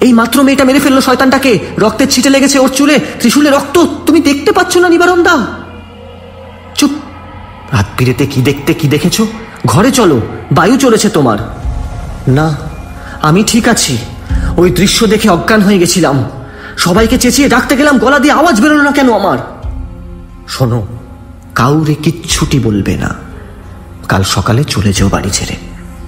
এই মাত্র মেয়েটা মেরে ফেললো শয়তানটাকে, রক্তের ছিটে লেগেছে ওর চুলে, ত্রিশূলে রক্ত, তুমি দেখতে পাচ্ছ না নিবারণ দা? চুপ, রাত বিরেতে কি দেখতে, কি দেখেছো? ঘরে চলো, বায়ু চলেছে তোমার। না, আমি ঠিক আছি। ওই দৃশ্য দেখে অজ্ঞান হয়ে গেছিলাম, সবাইকে চেঁচিয়ে ডাকতে গেলাম, গলা দিয়ে আওয়াজ বেরোলো না কেন আমার? শোনো, কাউরে কিচ্ছুটি বলবে না, কাল সকালে চলে যেও বাড়ি ছেড়ে।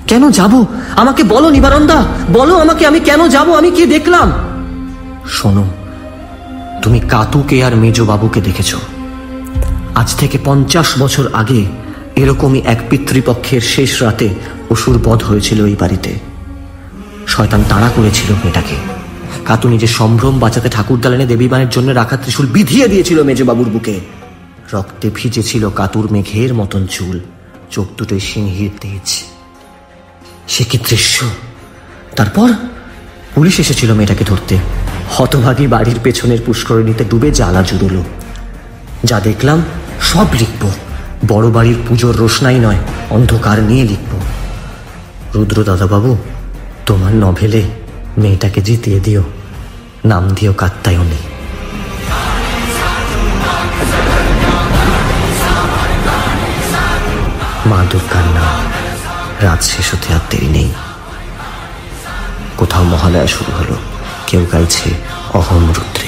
কেন যাব? আমাকে বলো নিবারণ দা, বলো আমাকে, আমি কেন যাব? আমি কি দেখলাম? শোনো, তুমি কাতুকে আর মেজবাবুকে দেখেছ। আজ থেকে 50 বছর আগে এরকমই এক পিতৃপক্ষের শেষ রাতে অসুর বধ হয়েছিল এই বাড়িতে। শয়তান তাড়া করেছিল মেয়েটাকে। কাতু নিজের সম্ভ্রম বাঁচাতে ঠাকুর দালানে দেবীমানের জন্য রাখা ত্রিশূল বিধিয়ে দিয়েছিল মেজবাবুর বুকে। রক্তে ভিজেছিল কাতুর মেঘের মতন চুল, চোখ দুটোই সিংহীর তেজ। সে কি দৃশ্য! তারপর পুলিশ এসেছিল মেয়েটাকে ধরতে। হতভাগী বাড়ির পেছনের পুষ্করিণীতে ডুবে জ্বালা জুড়ল। যা দেখলাম সব লিখব, বড় বাড়ির পুজোর রোশনাই নয়, অন্ধকার নিয়ে লিখব। রুদ্র দাদাবাবু, তোমার নভেলে মেয়েটাকে জিতিয়ে দিও, নাম দিও কাত্যায়নী। মা দুর্গার নাম। রাত শেষ হতে আর দেরি নেই। কোথাও মহালয়া শুরু হলো, কেউ গাইছে অহম রুদ্র।